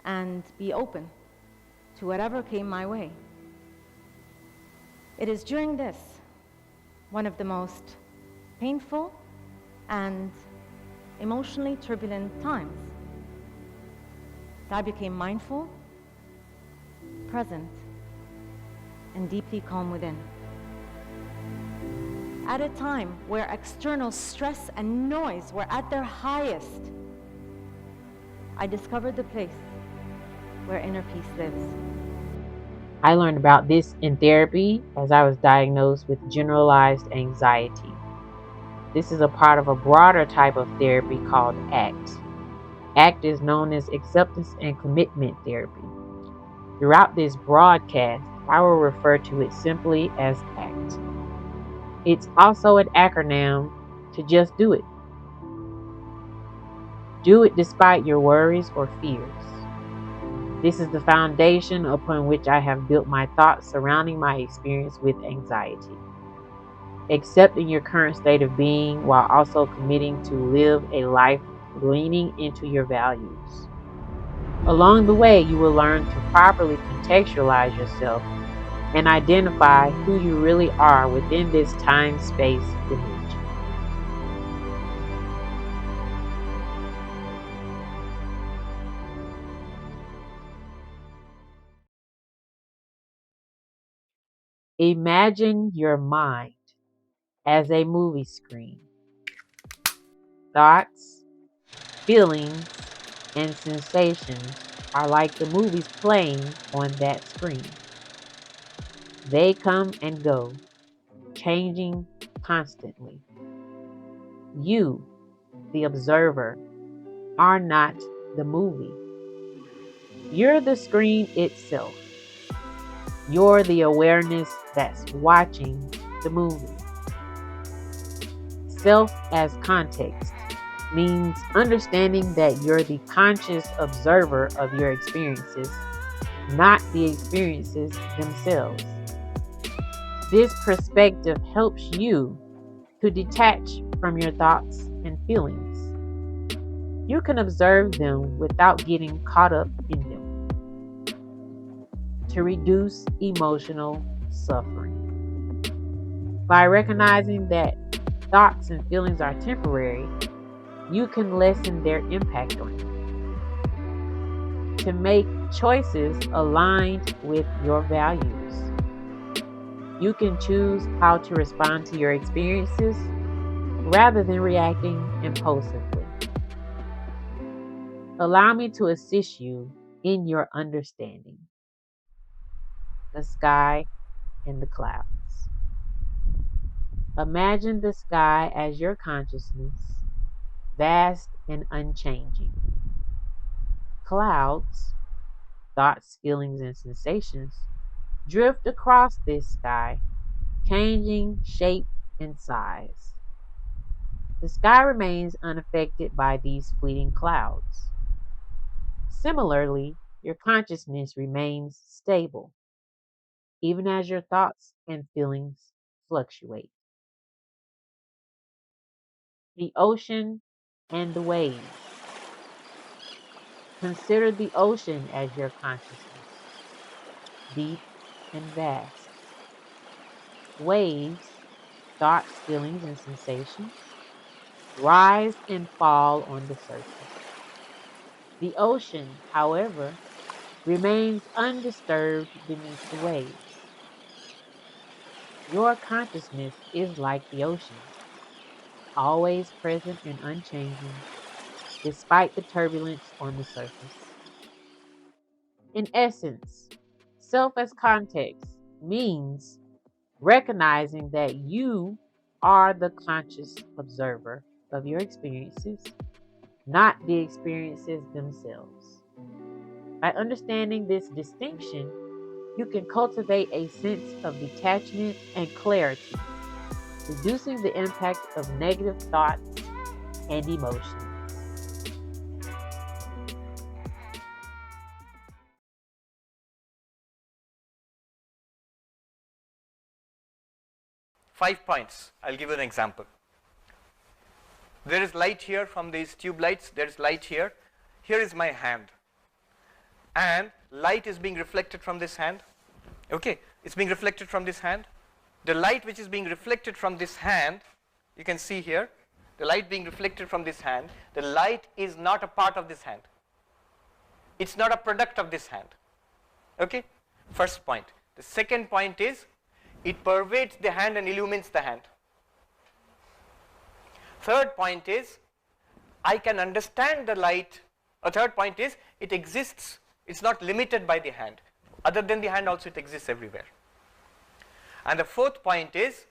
and be open to whatever came my way. It is during this, one of the most painful and emotionally turbulent times, that I became mindful, present, and deeply calm within. At a time where external stress and noise were at their highest, I discovered the place where inner peace lives. I learned about this in therapy as I was diagnosed with generalized anxiety. This is a part of a broader type of therapy called ACT. ACT is known as Acceptance and Commitment Therapy. Throughout this broadcast, I will refer to it simply as ACT. It's also an acronym to just do it. Do it despite your worries or fears. This is the foundation upon which I have built my thoughts surrounding my experience with anxiety. Accepting your current state of being while also committing to live a life leaning into your values. Along the way, you will learn to properly contextualize yourself and identify who you really are within this time-space dimension. Imagine your mind as a movie screen. Thoughts, feelings, and sensations are like the movies playing on that screen. They come and go, changing constantly. You, the observer, are not the movie. You're the screen itself. You're the awareness that's watching the movie. Self as context means understanding that you're the conscious observer of your experiences, not the experiences themselves. This perspective helps you to detach from your thoughts and feelings. You can observe them without getting caught up in them to reduce emotional suffering. By recognizing that thoughts and feelings are temporary, you can lessen their impact on you. To make choices aligned with your values. You can choose how to respond to your experiences rather than reacting impulsively. Allow me to assist you in your understanding. The sky and the clouds. Imagine the sky as your consciousness, vast and unchanging. Clouds, thoughts, feelings, and sensations drift across this sky, changing shape and size. The sky remains unaffected by these fleeting clouds. Similarly, your consciousness remains stable, even as your thoughts and feelings fluctuate. The ocean and the waves. Consider the ocean as your consciousness, deep and vast. Waves, thoughts, feelings, and sensations rise and fall on the surface. The ocean, however, remains undisturbed beneath the waves. Your consciousness is like the ocean, always present and unchanging, despite the turbulence on the surface. In essence, self as context means recognizing that you are the conscious observer of your experiences, not the experiences themselves. By understanding this distinction, you can cultivate a sense of detachment and clarity, reducing the impact of negative thoughts and emotions. Five points. I'll give you an example. There is light here from these tube lights. There is light here. Here is my hand. and light is being reflected from this hand. Okay, it's being reflected from this hand. The light which is being reflected from this hand, you can see here, the light being reflected from this hand, the light is not a part of this hand. It's not a product of this hand. Okay, first point. The second point is, it pervades the hand and illumines the hand. Third point is, I can understand the light. A third point is, it exists, it's not limited by the hand. Other than the hand also it exists everywhere. And the fourth point is,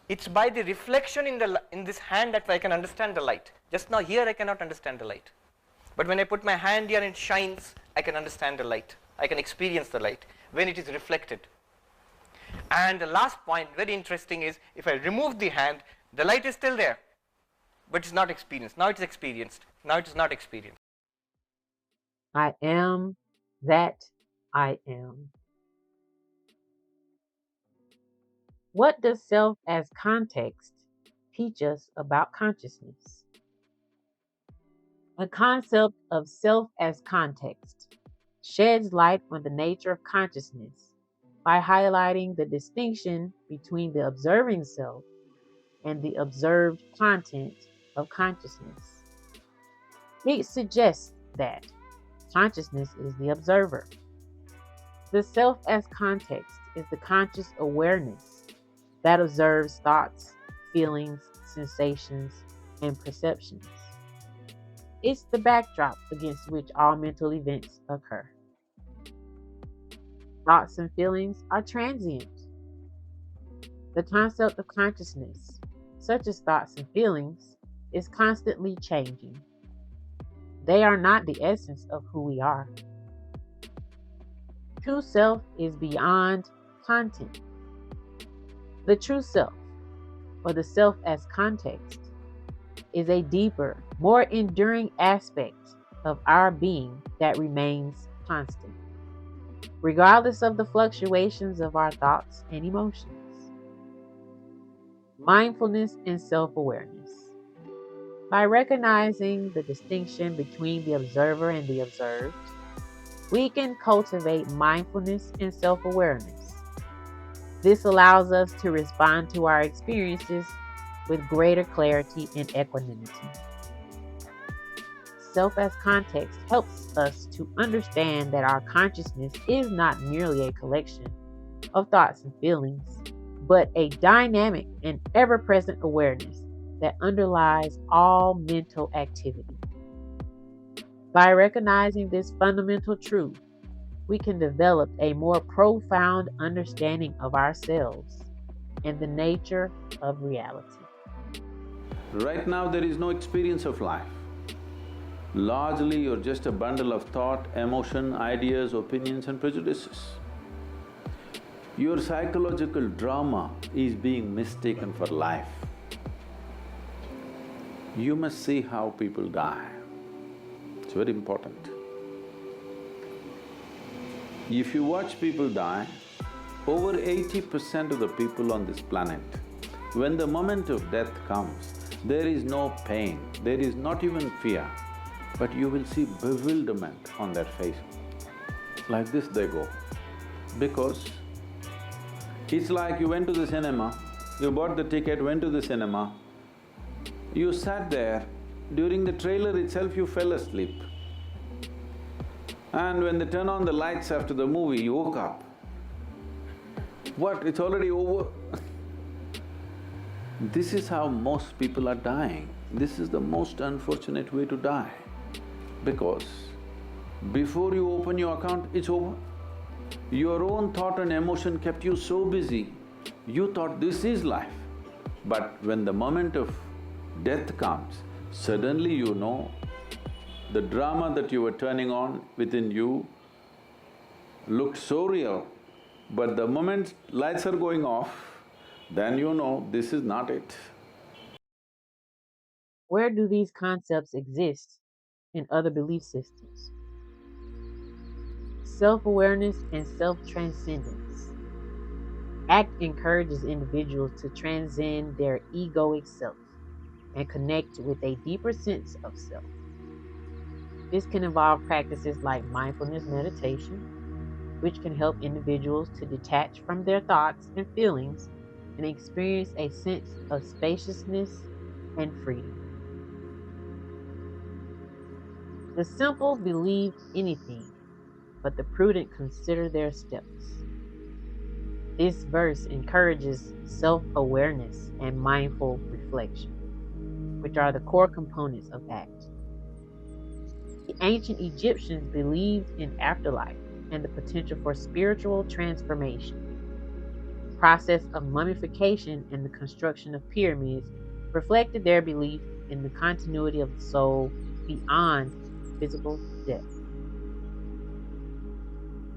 it's by the reflection in this hand that I can understand the light. Just now here I cannot understand the light. But when I put my hand here and it shines, I can understand the light. I can experience the light when it is reflected. And the last point, very interesting, is if I remove the hand, the light is still there, but it's not experienced. Now it's experienced. Now it is not experienced. I am that I am. What does self as context teach us about consciousness? The concept of self as context sheds light on the nature of consciousness by highlighting the distinction between the observing self and the observed content of consciousness. It suggests that consciousness is the observer. The self as context is the conscious awareness that observes thoughts, feelings, sensations, and perceptions. It's the backdrop against which all mental events occur. Thoughts and feelings are transient. The concept of consciousness, such as thoughts and feelings, is constantly changing. They are not the essence of who we are. True self is beyond content. The true self, or the self as context, is a deeper, more enduring aspect of our being that remains constant, regardless of the fluctuations of our thoughts and emotions. Mindfulness and self-awareness. By recognizing the distinction between the observer and the observed, we can cultivate mindfulness and self-awareness. This allows us to respond to our experiences with greater clarity and equanimity. Self as context helps us to understand that our consciousness is not merely a collection of thoughts and feelings, but a dynamic and ever-present awareness that underlies all mental activity. By recognizing this fundamental truth, we can develop a more profound understanding of ourselves and the nature of reality. Right now there is no experience of life. Largely you're just a bundle of thought, emotion, ideas, opinions and prejudices. Your psychological drama is being mistaken for life. You must see how people die. It's very important. If you watch people die, over 80% of the people on this planet, when the moment of death comes, there is no pain, there is not even fear, but you will see bewilderment on their face. Like this they go. Because it's like you went to the cinema, you bought the ticket, went to the cinema, you sat there, during the trailer itself you fell asleep. And when they turn on the lights after the movie, you woke up. What? It's already over? This is how most people are dying. This is the most unfortunate way to die. Because before you open your account, it's over. Your own thought and emotion kept you so busy, you thought this is life. But when the moment of death comes, suddenly you know the drama that you were turning on within you looked so real, but the moment lights are going off, then you know this is not it. Where do these concepts exist in other belief systems? Self-awareness and self-transcendence. ACT encourages individuals to transcend their egoic self and connect with a deeper sense of self. This can involve practices like mindfulness meditation, which can help individuals to detach from their thoughts and feelings and experience a sense of spaciousness and freedom. The simple believe anything, but the prudent consider their steps. This verse encourages self-awareness and mindful reflection, which are the core components of ACT. The ancient Egyptians believed in afterlife and the potential for spiritual transformation. The process of mummification and the construction of pyramids reflected their belief in the continuity of the soul beyond physical death.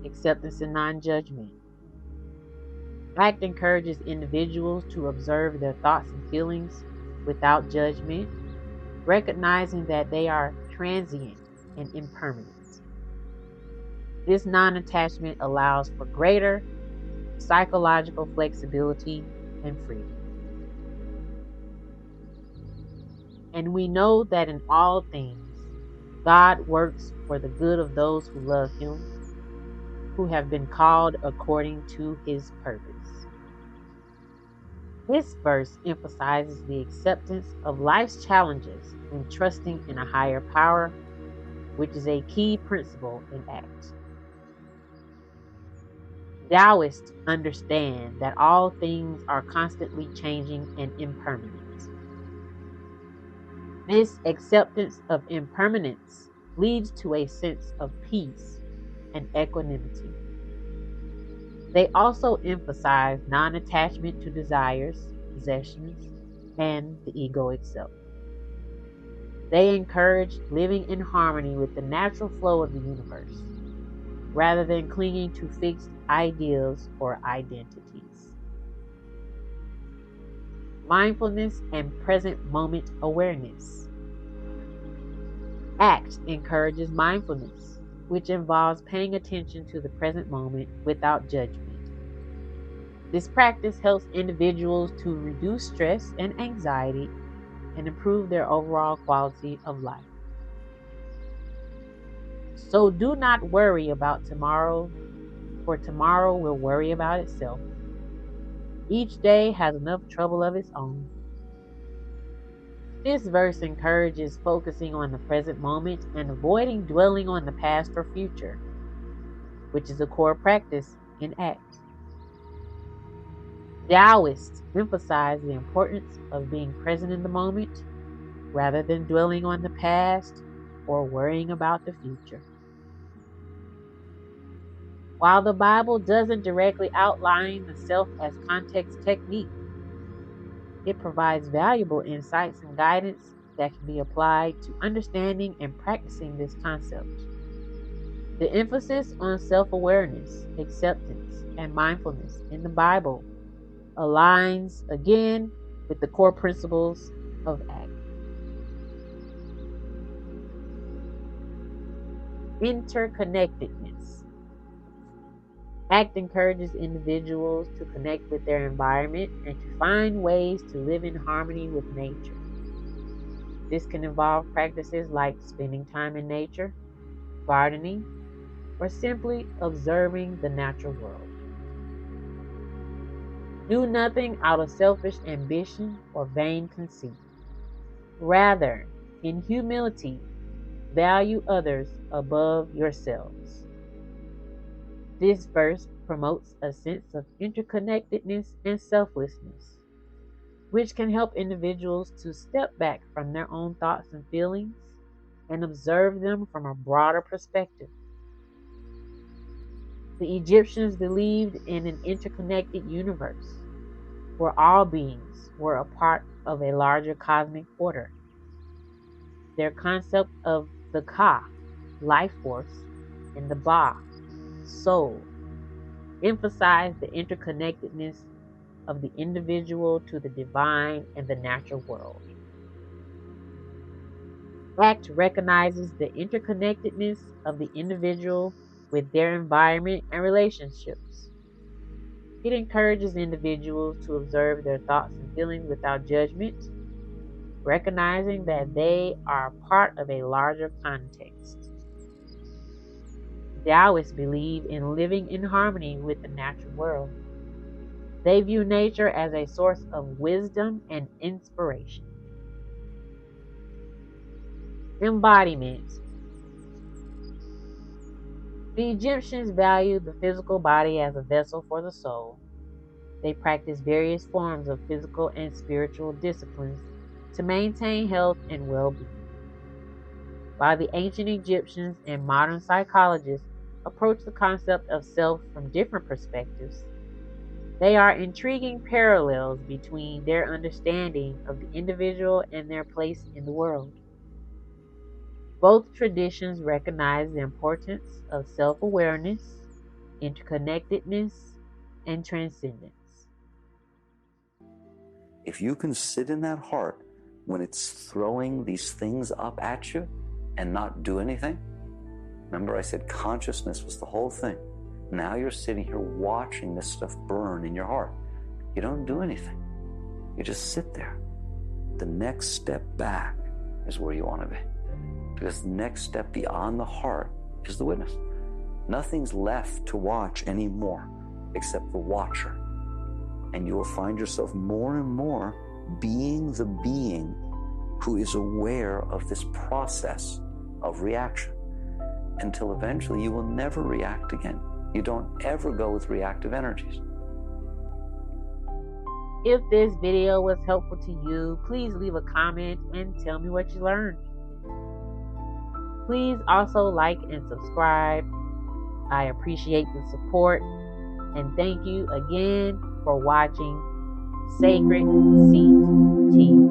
Acceptance and non-judgment. ACT encourages individuals to observe their thoughts and feelings without judgment, recognizing that they are transient and impermanent. This non-attachment allows for greater psychological flexibility and freedom. And we know that in all things, God works for the good of those who love Him, who have been called according to His purpose. This verse emphasizes the acceptance of life's challenges and trusting in a higher power, which is a key principle in ACT. Taoists understand that all things are constantly changing and impermanent. This acceptance of impermanence leads to a sense of peace and equanimity. They also emphasize non-attachment to desires, possessions, and the egoic self. They encourage living in harmony with the natural flow of the universe, rather than clinging to fixed ideals or identities. Mindfulness and present moment awareness. ACT encourages mindfulness, which involves paying attention to the present moment without judgment. This practice helps individuals to reduce stress and anxiety and improve their overall quality of life. So do not worry about tomorrow, for tomorrow will worry about itself. Each day has enough trouble of its own. This verse encourages focusing on the present moment and avoiding dwelling on the past or future, which is a core practice in ACT. Taoists emphasize the importance of being present in the moment rather than dwelling on the past or worrying about the future. While the Bible doesn't directly outline the self as context technique, it provides valuable insights and guidance that can be applied to understanding and practicing this concept. The emphasis on self-awareness, acceptance, and mindfulness in the Bible aligns again with the core principles of ACT. Interconnectedness. ACT encourages individuals to connect with their environment and to find ways to live in harmony with nature. This can involve practices like spending time in nature, gardening, or simply observing the natural world. Do nothing out of selfish ambition or vain conceit. Rather, in humility, value others above yourselves. This verse promotes a sense of interconnectedness and selflessness, which can help individuals to step back from their own thoughts and feelings and observe them from a broader perspective. The Egyptians believed in an interconnected universe where all beings were a part of a larger cosmic order. Their concept of the Ka, life force, and the Ba, soul, emphasized the interconnectedness of the individual to the divine and the natural world. ACT recognizes the interconnectedness of the individual with their environment and relationships. It encourages individuals to observe their thoughts and feelings without judgment, recognizing that they are part of a larger context. Taoists believe in living in harmony with the natural world. They view nature as a source of wisdom and inspiration. Embodiment. The Egyptians valued the physical body as a vessel for the soul. They practiced various forms of physical and spiritual disciplines to maintain health and well-being. While the ancient Egyptians and modern psychologists approach the concept of self from different perspectives, there are intriguing parallels between their understanding of the individual and their place in the world. Both traditions recognize the importance of self-awareness, interconnectedness, and transcendence. If you can sit in that heart when it's throwing these things up at you and not do anything, remember I said consciousness was the whole thing. Now you're sitting here watching this stuff burn in your heart. You don't do anything. You just sit there. The next step back is where you want to be. Because the next step beyond the heart is the witness. Nothing's left to watch anymore except the watcher. And you will find yourself more and more being the being who is aware of this process of reaction, until eventually you will never react again. You don't ever go with reactive energies. If this video was helpful to you, please leave a comment and tell me what you learned. Please also like and subscribe. I appreciate the support, and thank you again for watching Sacred Seat TV.